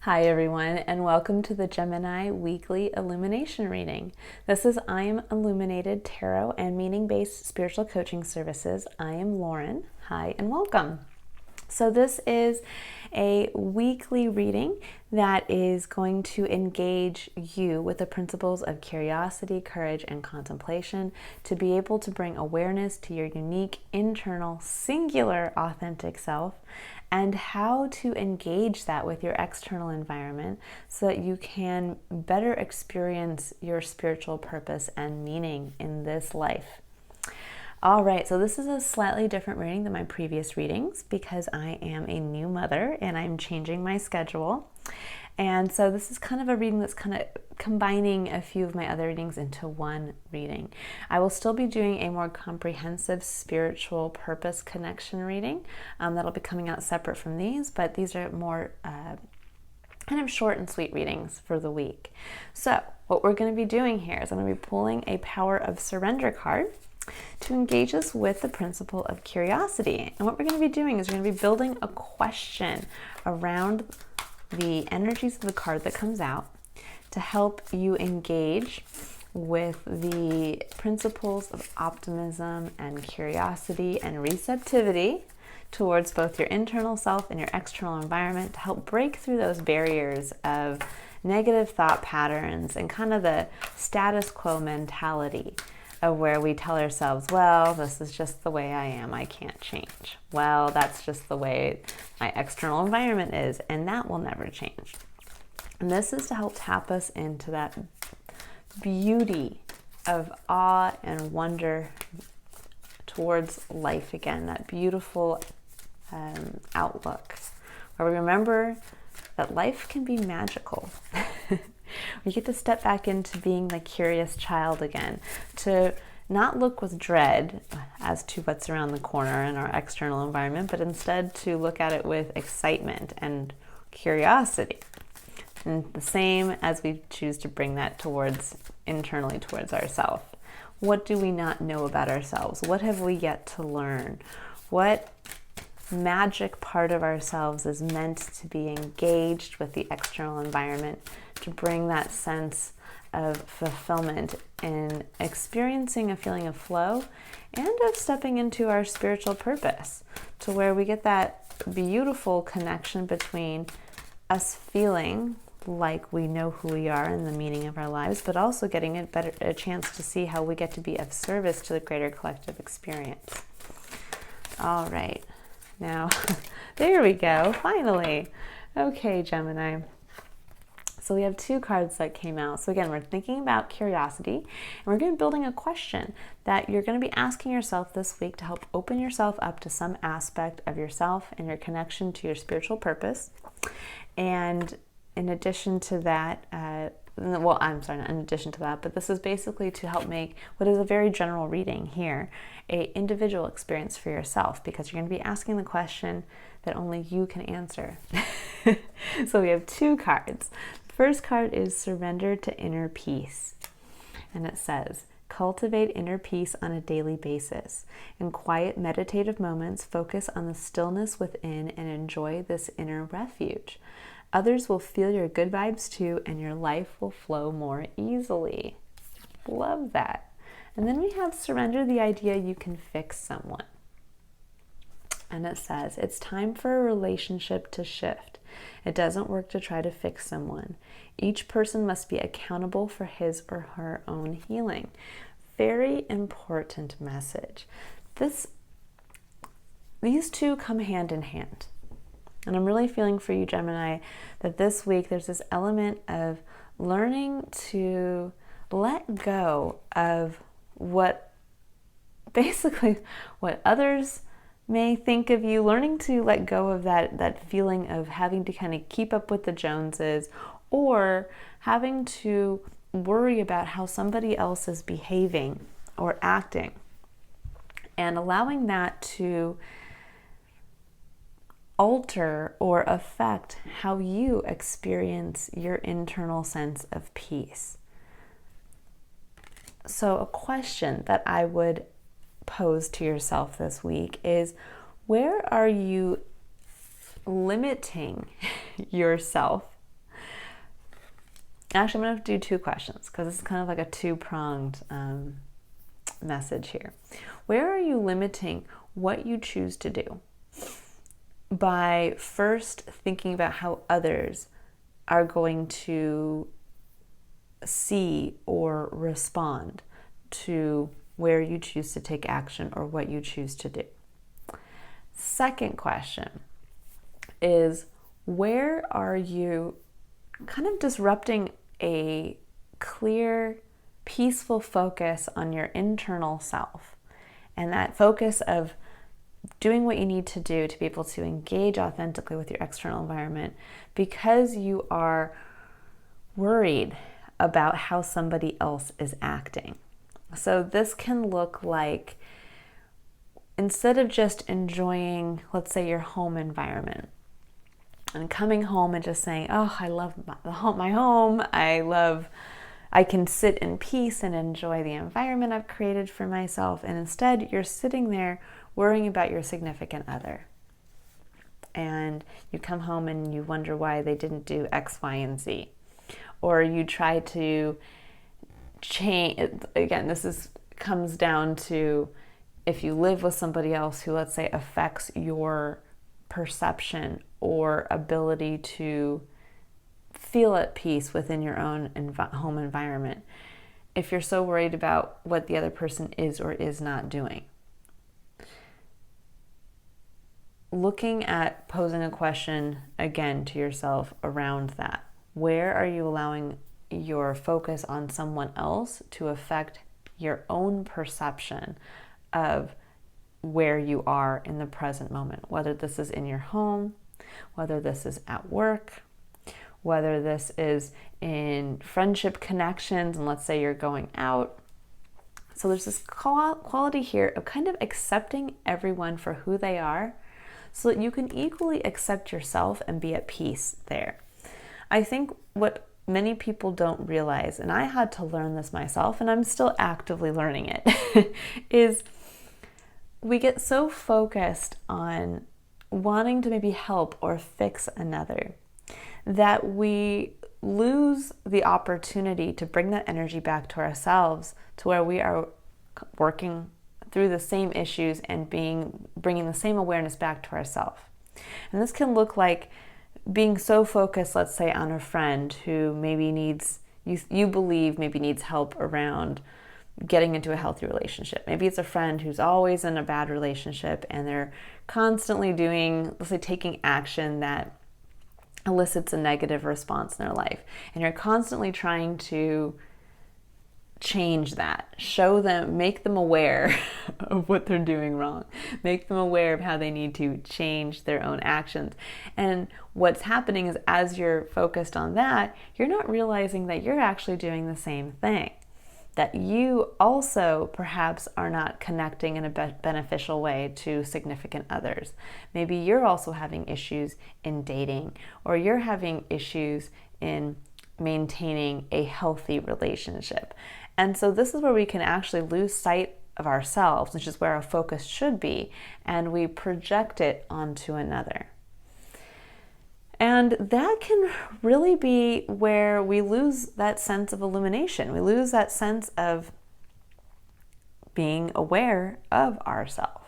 Hi everyone, and welcome to the Gemini Weekly Illumination Reading. This is I Am Illuminated Tarot and Meaning-Based Spiritual Coaching Services. I am Lauren. Hi and welcome. So this is a weekly reading that is going to engage you with the principles of curiosity, courage, and contemplation to be able to bring awareness to your unique, internal, singular, authentic self, and how to engage that with your external environment so that you can better experience your spiritual purpose and meaning in this life. All right, so this is a slightly different reading than my previous readings because I am a new mother and I'm changing my schedule. And so this is kind of a reading that's kind of combining a few of my other readings into one reading. I will still be doing a more comprehensive spiritual purpose connection reading that'll be coming out separate from these, but these are more kind of short and sweet readings for the week. So what we're going to be doing here is I'm going to be pulling a Power of Surrender card to engage us with the principle of curiosity. And what we're going to be doing is we're going to be building a question around the energies of the card that comes out to help you engage with the principles of optimism and curiosity and receptivity towards both your internal self and your external environment to help break through those barriers of negative thought patterns and kind of the status quo mentality of where we tell ourselves, well, this is just the way I am, I can't change. Well, that's just the way my external environment is, and that will never change. And this is to help tap us into that beauty of awe and wonder towards life again, that beautiful outlook, where we remember that life can be magical. We get to step back into being the curious child again, to not look with dread as to what's around the corner in our external environment, but instead to look at it with excitement and curiosity. And the same as we choose to bring that internally towards ourselves. What do we not know about ourselves? What have we yet to learn? What magic part of ourselves is meant to be engaged with the external environment to bring that sense of fulfillment in experiencing a feeling of flow and of stepping into our spiritual purpose, to where we get that beautiful connection between us feeling like we know who we are and the meaning of our lives, but also getting a chance to see how we get to be of service to the greater collective experience. All right. Now, there we go, finally. Okay, Gemini. So we have two cards that came out. So again, we're thinking about curiosity, and we're going to be building a question that you're going to be asking yourself this week to help open yourself up to some aspect of yourself and your connection to your spiritual purpose. And in addition to that, not in addition to that, but this is basically to help make what is a very general reading here a individual experience for yourself, because you're going to be asking the question that only you can answer. So we have two cards. The first card is Surrender to Inner Peace. And it says, cultivate inner peace on a daily basis. In quiet meditative moments, focus on the stillness within and enjoy this inner refuge. Others will feel your good vibes too, and your life will flow more easily. Love that. And then we have surrender the idea you can fix someone. And it says, it's time for a relationship to shift. It doesn't work to try to fix someone. Each person must be accountable for his or her own healing. Very important message. These two come hand in hand. And I'm really feeling for you, Gemini, that this week there's this element of learning to let go of what others may think of you, learning to let go of that feeling of having to kind of keep up with the Joneses or having to worry about how somebody else is behaving or acting, and allowing that to alter or affect how you experience your internal sense of peace. So a question that I would pose to yourself this week is, where are you limiting yourself Actually, I'm going to do two questions because it's kind of like a two-pronged message here. Where are you limiting what you choose to do by first thinking about how others are going to see or respond to where you choose to take action or what you choose to do? Second question is, where are you kind of disrupting a clear, peaceful focus on your internal self? And that focus of doing what you need to do to be able to engage authentically with your external environment because you are worried about how somebody else is acting. So this can look like, instead of just enjoying, let's say, your home environment and coming home and just saying, oh, I love my home, I can sit in peace and enjoy the environment I've created for myself. And instead, you're sitting there worrying about your significant other. And you come home and you wonder why they didn't do X, Y, and Z. Or you try to change. Again, comes down to if you live with somebody else who, let's say, affects your perception or ability to feel at peace within your own home environment. If you're so worried about what the other person is or is not doing. Looking at posing a question again to yourself around that. Where are you allowing your focus on someone else to affect your own perception of where you are in the present moment? Whether this is in your home, whether this is at work, whether this is in friendship connections, and let's say you're going out. So there's this quality here of kind of accepting everyone for who they are so that you can equally accept yourself and be at peace there. I think what many people don't realize, and I had to learn this myself, and I'm still actively learning it, is we get so focused on wanting to maybe help or fix another that we lose the opportunity to bring that energy back to ourselves, to where we are working through the same issues and bringing the same awareness back to ourselves. And this can look like being so focused, let's say, on a friend who maybe you believe needs help around getting into a healthy relationship. Maybe it's a friend who's always in a bad relationship and they're constantly doing, let's say, taking action that elicits a negative response in their life. And you're constantly trying to change that, show them, make them aware of what they're doing wrong, make them aware of how they need to change their own actions. And what's happening is, as you're focused on that, you're not realizing that you're actually doing the same thing, that you also perhaps are not connecting in a beneficial way to significant others. Maybe you're also having issues in dating, or you're having issues in maintaining a healthy relationship. And so this is where we can actually lose sight of ourselves, which is where our focus should be, and we project it onto another. And that can really be where we lose that sense of illumination. We lose that sense of being aware of ourselves.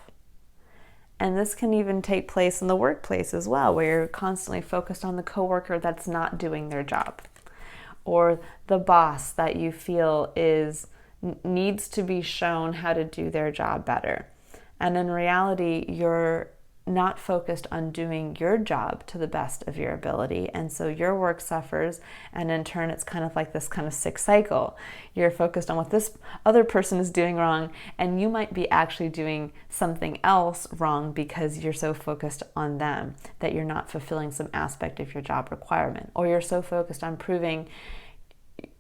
And this can even take place in the workplace as well, where you're constantly focused on the coworker that's not doing their job, or the boss that you feel needs to be shown how to do their job better. And in reality, you're not focused on doing your job to the best of your ability, and so your work suffers, and in turn it's kind of like this kind of sick cycle. You're focused on what this other person is doing wrong, and you might be actually doing something else wrong because you're so focused on them that you're not fulfilling some aspect of your job requirement, or you're so focused on proving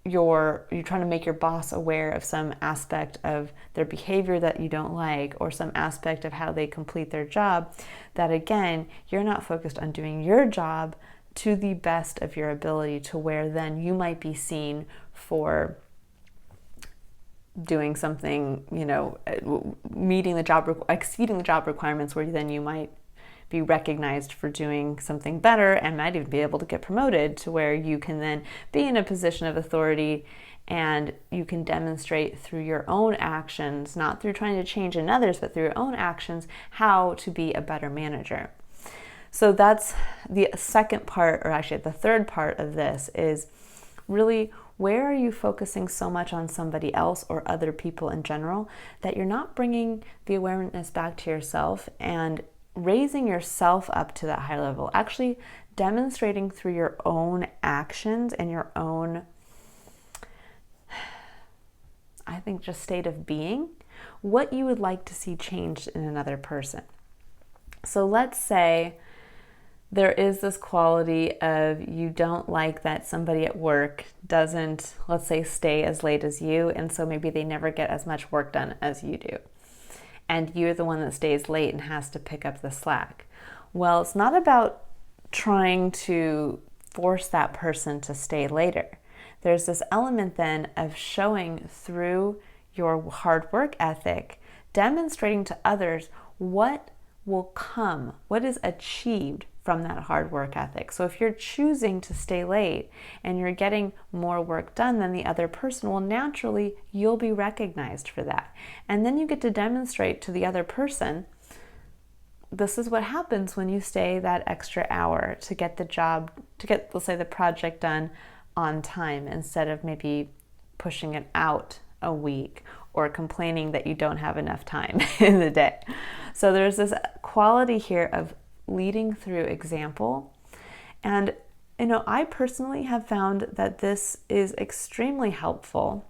you're trying to make your boss aware of some aspect of their behavior that you don't like, or some aspect of how they complete their job, that again, you're not focused on doing your job to the best of your ability, to where then you might be seen for doing something, exceeding the job requirements, where then you might be recognized for doing something better and might even be able to get promoted to where you can then be in a position of authority and you can demonstrate through your own actions, not through trying to change in others, but through your own actions, how to be a better manager. So that's the second part, or actually the third part of this is really, where are you focusing so much on somebody else or other people in general that you're not bringing the awareness back to yourself and raising yourself up to that high level, actually demonstrating through your own actions and your own, I think, just state of being, what you would like to see changed in another person. So let's say there is this quality of you don't like that somebody at work doesn't, let's say, stay as late as you, and so maybe they never get as much work done as you do. And you're the one that stays late and has to pick up the slack. Well, it's not about trying to force that person to stay later. There's this element then of showing through your hard work ethic, demonstrating to others what will come, what is achieved from that hard work ethic. So if you're choosing to stay late and you're getting more work done than the other person, well, naturally, you'll be recognized for that. And then you get to demonstrate to the other person, this is what happens when you stay that extra hour to get the job, to get, let's say, the project done on time, instead of maybe pushing it out a week or complaining that you don't have enough time in the day. So there's this quality here of leading through example. And, I personally have found that this is extremely helpful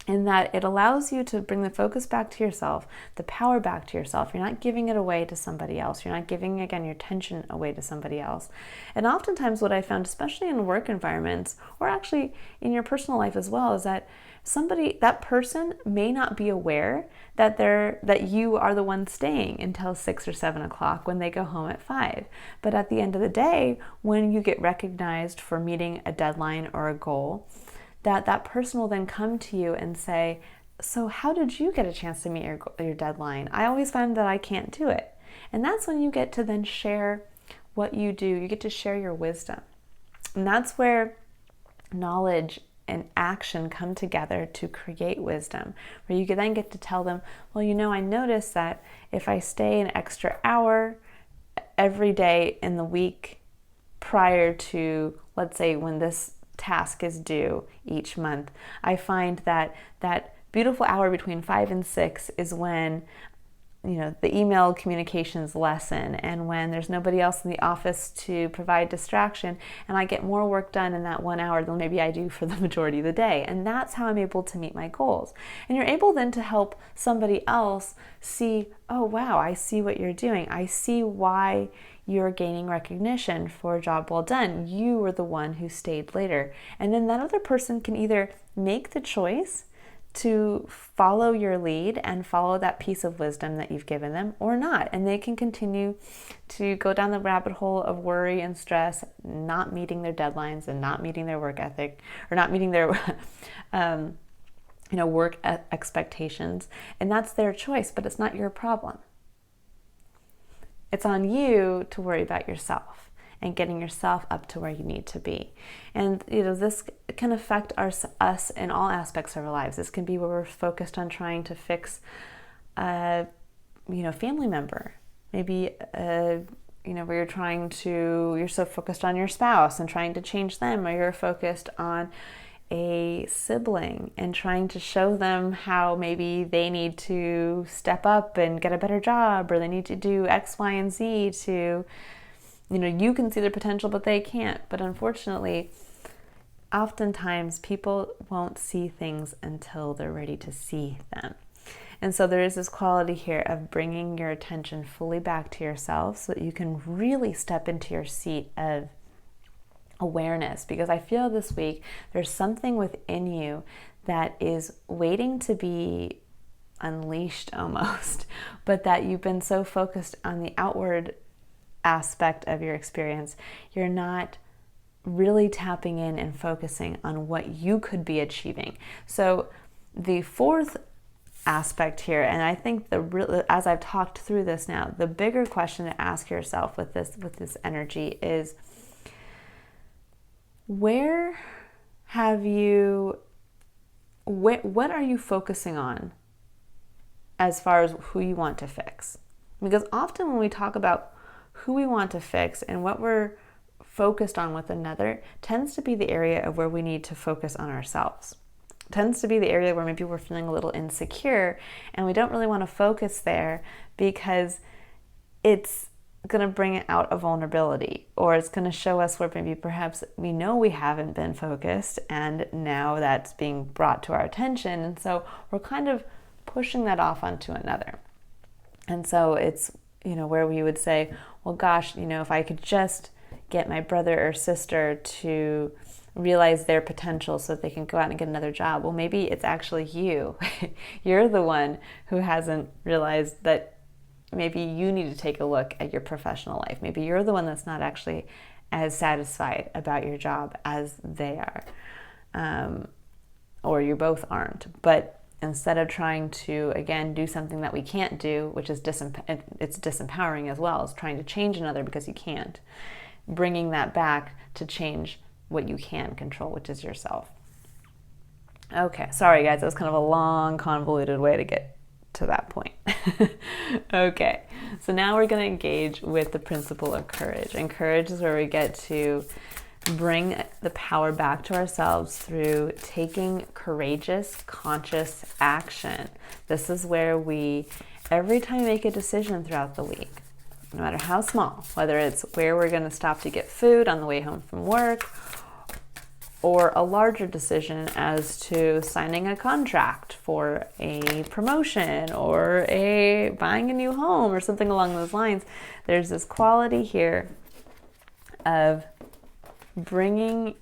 in that it allows you to bring the focus back to yourself, the power back to yourself. You're not giving it away to somebody else. You're not giving, again, your attention away to somebody else. And oftentimes what I found, especially in work environments, or actually in your personal life as well, is that that person may not be aware that you are the one staying until 6 or 7 o'clock when they go home at 5. But at the end of the day, when you get recognized for meeting a deadline or a goal, that person will then come to you and say, so how did you get a chance to meet your deadline? I always find that I can't do it. And that's when you get to then share what you do. You get to share your wisdom. And that's where knowledge and action come together to create wisdom, where you can then get to tell them, well, I noticed that if I stay an extra hour every day in the week prior to, let's say, when this task is due each month, I find that beautiful hour between 5 and 6 is when the email communications lessen, and when there's nobody else in the office to provide distraction, and I get more work done in that 1 hour than maybe I do for the majority of the day. And that's how I'm able to meet my goals. And you're able then to help somebody else see, oh wow, I see what you're doing. I see why you're gaining recognition for a job well done. You were the one who stayed later. And then that other person can either make the choice to follow your lead and follow that piece of wisdom that you've given them, or not. And they can continue to go down the rabbit hole of worry and stress, not meeting their deadlines and not meeting their work ethic, or not meeting their work expectations. And that's their choice, but it's not your problem. It's on you to worry about yourself and getting yourself up to where you need to be. And this can affect us in all aspects of our lives. This can be where we're focused on trying to fix a family member. Maybe where you're so focused on your spouse and trying to change them, or you're focused on a sibling and trying to show them how maybe they need to step up and get a better job, or they need to do X, Y, and Z to, you can see their potential, but they can't. But unfortunately, oftentimes people won't see things until they're ready to see them. And so there is this quality here of bringing your attention fully back to yourself so that you can really step into your seat of awareness. Because I feel this week there's something within you that is waiting to be unleashed almost, but that you've been so focused on the outward aspect of your experience, you're not really tapping in and focusing on what you could be achieving. So the fourth aspect here. And I think as I've talked through this now, the bigger question to ask yourself with this energy is, what are you focusing on as far as who you want to fix? Because often when we talk about who we want to fix and what we're focused on with another, tends to be the area of where we need to focus on ourselves. Tends to be the area where maybe we're feeling a little insecure and we don't really want to focus there because it's going to bring out a vulnerability, or it's going to show us where maybe perhaps we know we haven't been focused and now that's being brought to our attention, and so we're kind of pushing that off onto another. And so it's, where we would say, well, gosh, if I could just get my brother or sister to realize their potential so that they can go out and get another job. Well, maybe it's actually you. You're the one who hasn't realized that maybe you need to take a look at your professional life. Maybe you're the one that's not actually as satisfied about your job as they are. Or you both aren't. But instead of trying to, again, do something that we can't do, which is it's disempowering as well, as trying to change another because you can't, bringing that back to change what you can control, which is yourself. Okay, sorry guys, that was kind of a long, convoluted way to get to that point. Okay, so now we're going to engage with the principle of courage. And courage is where we get to bring the power back to ourselves through taking courageous, conscious action. This is where every time we make a decision throughout the week, no matter how small, whether it's where we're going to stop to get food on the way home from work, or a larger decision as to signing a contract for a promotion or buying a new home or something along those lines, there's this quality here of bringing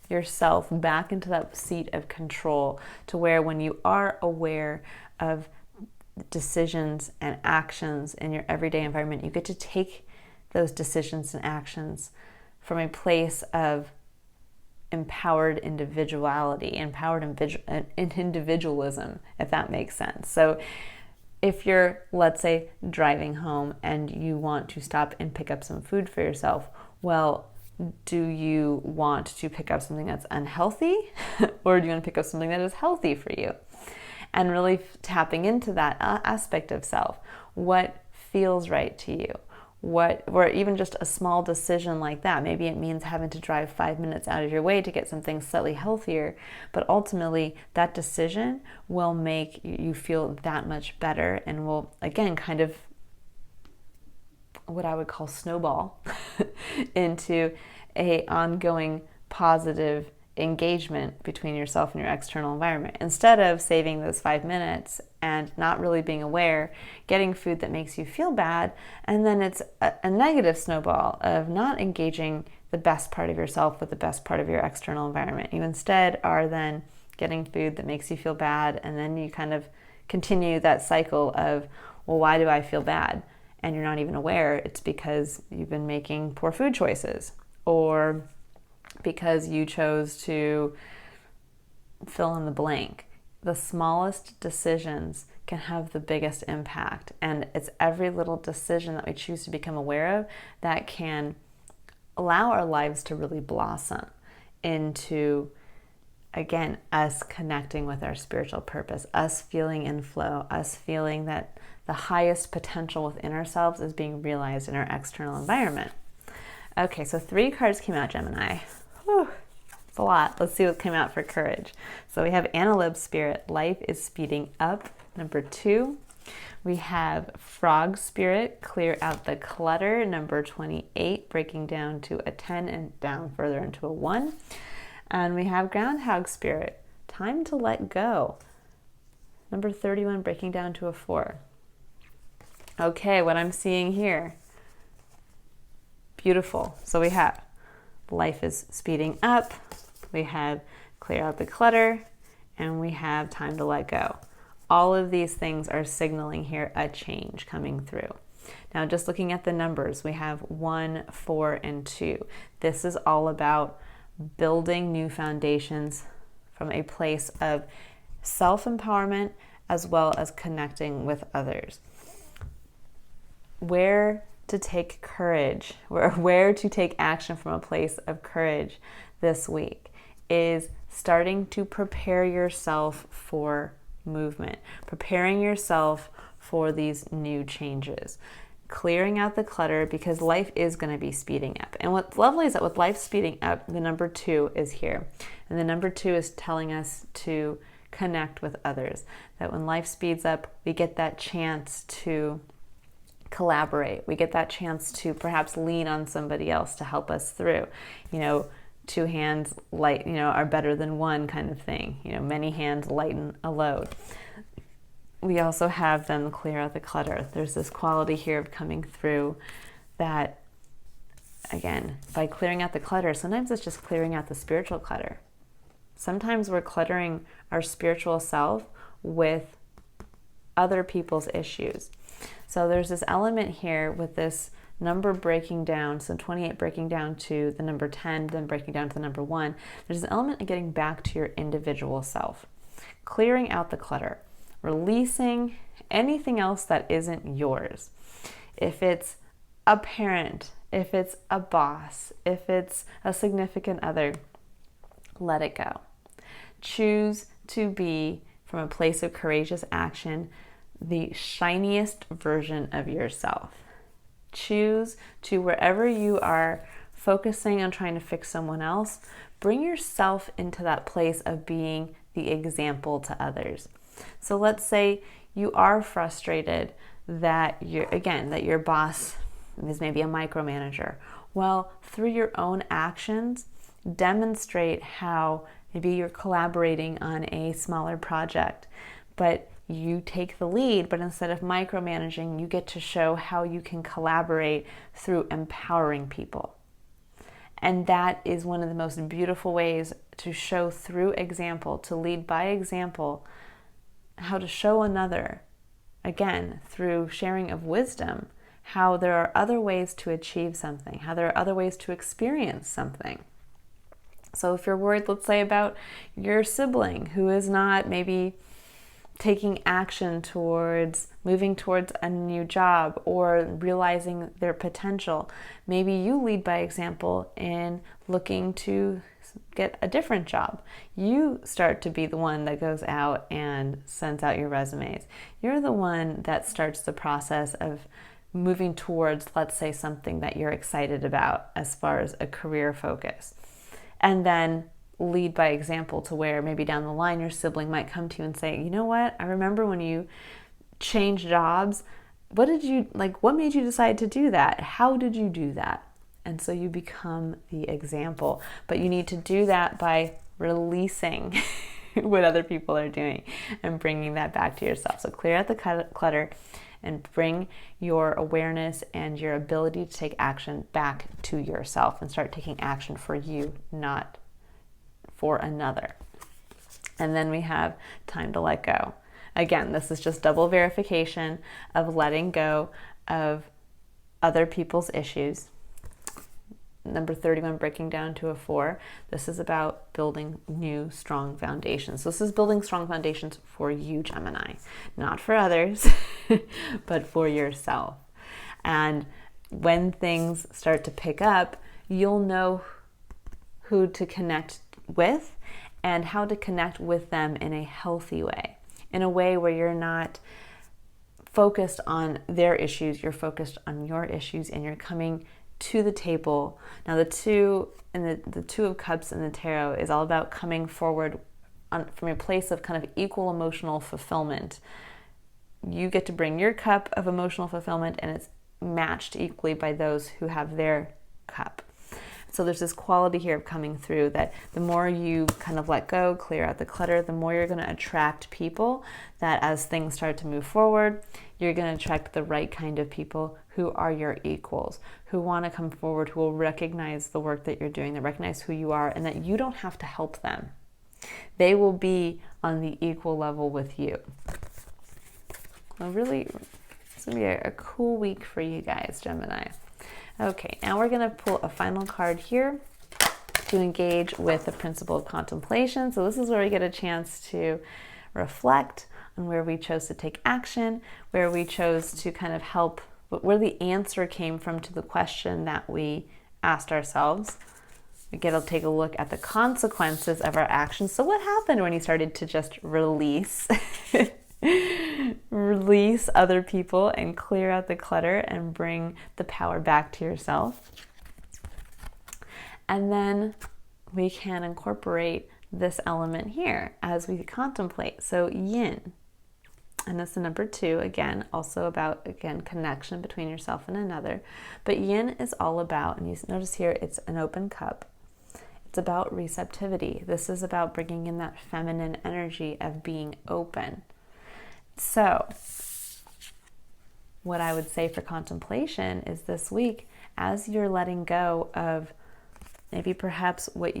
yourself back into that seat of control, to where when you are aware of decisions and actions in your everyday environment, you get to take those decisions and actions from a place of empowered individuality, individualism, if that makes sense. So if you're, let's say, driving home and you want to stop and pick up some food for yourself, well, do you want to pick up something that's unhealthy or do you want to pick up something that is healthy for you? And really tapping into that aspect of self. What feels right to you? Or even just a small decision like that. Maybe it means having to drive 5 minutes out of your way to get something slightly healthier, but ultimately that decision will make you feel that much better and will, again, kind of what I would call snowball into a ongoing positive engagement between yourself and your external environment. Instead of saving those 5 minutes and not really being aware, getting food that makes you feel bad, and then it's a negative snowball of not engaging the best part of yourself with the best part of your external environment. You instead are then getting food that makes you feel bad, and then you kind of continue that cycle of, well, why do I feel bad? And you're not even aware it's because you've been making poor food choices, or because you chose to fill in the blank. The smallest decisions can have the biggest impact, and it's every little decision that we choose to become aware of that can allow our lives to really blossom into, again, us connecting with our spiritual purpose, us feeling in flow, us feeling that the highest potential within ourselves is being realized in our external environment. Okay, so 3 cards came out, Gemini. Whew, it's a lot. Let's see what came out for courage. So we have Antelope Spirit, life is speeding up. Number 2. We have Frog Spirit, clear out the clutter. Number 28, breaking down to a 10 and down further into a 1. And we have Groundhog Spirit, time to let go. Number 31, breaking down to a 4. Okay, what I'm seeing here, beautiful. So we have life is speeding up, we have clear out the clutter, and we have time to let go. All of these things are signaling here a change coming through. Now, just looking at the numbers, we have 1, 4, and 2. This is all about building new foundations from a place of self-empowerment as well as connecting with others. Where to take courage, where to take action from a place of courage this week is starting to prepare yourself for movement, preparing yourself for these new changes, clearing out the clutter, because life is going to be speeding up. And what's lovely is that with life speeding up, the number 2 is here. And the number 2 is telling us to connect with others. That when life speeds up, we get that chance to collaborate. We get that chance to perhaps lean on somebody else to help us through. Two hands are better than one kind of thing. Many hands lighten a load. We also have them clear out the clutter. There's this quality here of coming through that, again, by clearing out the clutter, sometimes it's just clearing out the spiritual clutter. Sometimes we're cluttering our spiritual self with other people's issues. So there's this element here with this number breaking down, so 28 breaking down to the number 10, then breaking down to the number 1. There's an element of getting back to your individual self, clearing out the clutter, releasing anything else that isn't yours. If it's a parent, if it's a boss, if it's a significant other, let it go. Choose to be, from a place of courageous action, the shiniest version of yourself. Choose to, wherever you are focusing on trying to fix someone else, bring yourself into that place of being the example to others. So let's say you are frustrated that your boss is maybe a micromanager. Well, through your own actions, demonstrate how maybe you're collaborating on a smaller project, but you take the lead, but instead of micromanaging, you get to show how you can collaborate through empowering people. And that is one of the most beautiful ways to show through example, to lead by example, how to show another, again, through sharing of wisdom, how there are other ways to achieve something, how there are other ways to experience something. So if you're worried, let's say, about your sibling who is not maybe taking action towards moving towards a new job or realizing their potential, maybe you lead by example in looking to get a different job. You start to be the one that goes out and sends out your resumes. You're the one that starts the process of moving towards, let's say, something that you're excited about as far as a career focus. And then lead by example to where maybe down the line your sibling might come to you and say, you know what, I remember when you changed jobs. What made you decide to do that? How did you do that? And so you become the example. But you need to do that by releasing what other people are doing and bringing that back to yourself. So clear out the clutter and bring your awareness and your ability to take action back to yourself and start taking action for you, not for another. And then we have time to let go. Again, this is just double verification of letting go of other people's issues. Number 31, breaking down to a 4. This is about building new, strong foundations. So this is building strong foundations for you, Gemini, not for others, but for yourself. And when things start to pick up, you'll know who to connect with and how to connect with them in a healthy way, in a way where you're not focused on their issues, you're focused on your issues, and you're coming to the table. Now the 2 of Cups in the tarot is all about coming forward from a place of kind of equal emotional fulfillment. You get to bring your cup of emotional fulfillment, and it's matched equally by those who have their cup. So there's this quality here of coming through that the more you kind of let go, clear out the clutter, the more you're going to attract people that as things start to move forward, you're going to attract the right kind of people who are your equals, who want to come forward, who will recognize the work that you're doing, that recognize who you are, and that you don't have to help them. They will be on the equal level with you. Well, really, it's going to be a cool week for you guys, Gemini. Okay, now we're going to pull a final card here to engage with the principle of contemplation. So this is where we get a chance to reflect and where we chose to take action, where we chose to kind of help, where the answer came from to the question that we asked ourselves. We get to take a look at the consequences of our actions. So what happened when you started to just release release other people and clear out the clutter and bring the power back to yourself? And then we can incorporate this element here as we contemplate. So yin, and that's the number 2, again, also about, again, connection between yourself and another. But yin is all about, and you notice here, it's an open cup. It's about receptivity. This is about bringing in that feminine energy of being open. So what I would say for contemplation is this week, as you're letting go of maybe perhaps what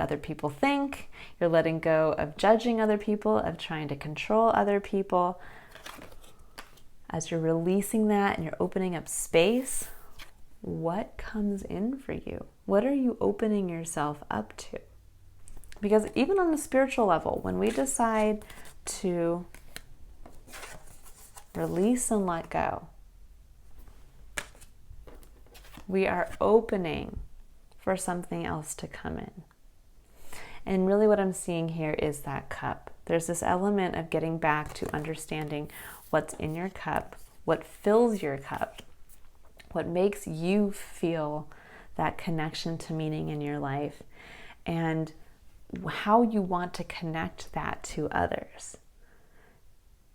other people think, you're letting go of judging other people, of trying to control other people. As you're releasing that and you're opening up space, what comes in for you? What are you opening yourself up to? Because even on a spiritual level, when we decide to release and let go, we are opening for something else to come in. And really what I'm seeing here is that cup. There's this element of getting back to understanding what's in your cup, what fills your cup, what makes you feel that connection to meaning in your life, and how you want to connect that to others.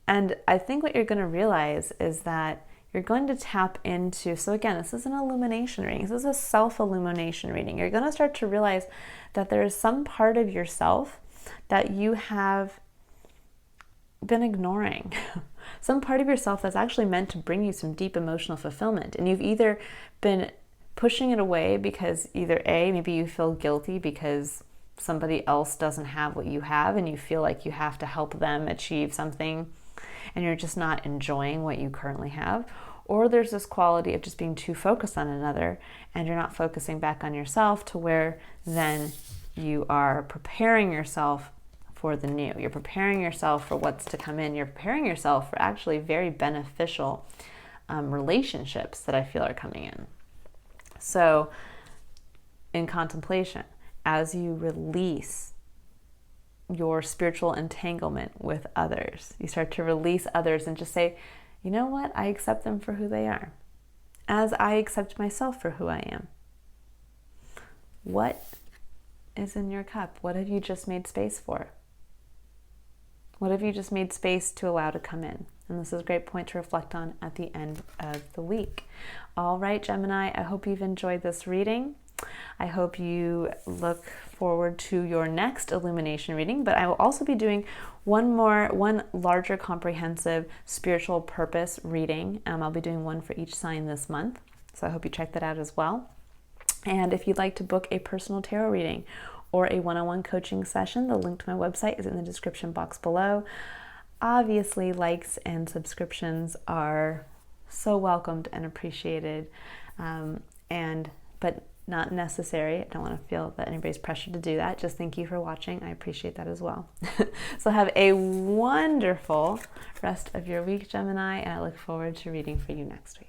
And I think what you're going to realize is that you're going to tap into, so again, this is an illumination reading. This is a self-illumination reading. You're going to start to realize that there is some part of yourself that you have been ignoring. Some part of yourself that's actually meant to bring you some deep emotional fulfillment. And you've either been pushing it away because either A, maybe you feel guilty because somebody else doesn't have what you have and you feel like you have to help them achieve something, and you're just not enjoying what you currently have. Or there's this quality of just being too focused on another and you're not focusing back on yourself, to where then you are preparing yourself for the new. You're preparing yourself for what's to come in. You're preparing yourself for actually very beneficial relationships that I feel are coming in. So in contemplation, as you release your spiritual entanglement with others, you start to release others and just say, you know what? I accept them for who they are, as I accept myself for who I am. What is in your cup? What have you just made space for? What have you just made space to allow to come in? And this is a great point to reflect on at the end of the week. All right, Gemini, I hope you've enjoyed this reading. I hope you look forward to your next illumination reading, but I will also be doing one larger comprehensive spiritual purpose reading. I'll be doing one for each sign this month. So I hope you check that out as well. And if you'd like to book a personal tarot reading or a one-on-one coaching session, the link to my website is in the description box below. Obviously, likes and subscriptions are so welcomed and appreciated, but not necessary. I don't want to feel that anybody's pressured to do that. Just thank you for watching. I appreciate that as well. So have a wonderful rest of your week, Gemini, and I look forward to reading for you next week.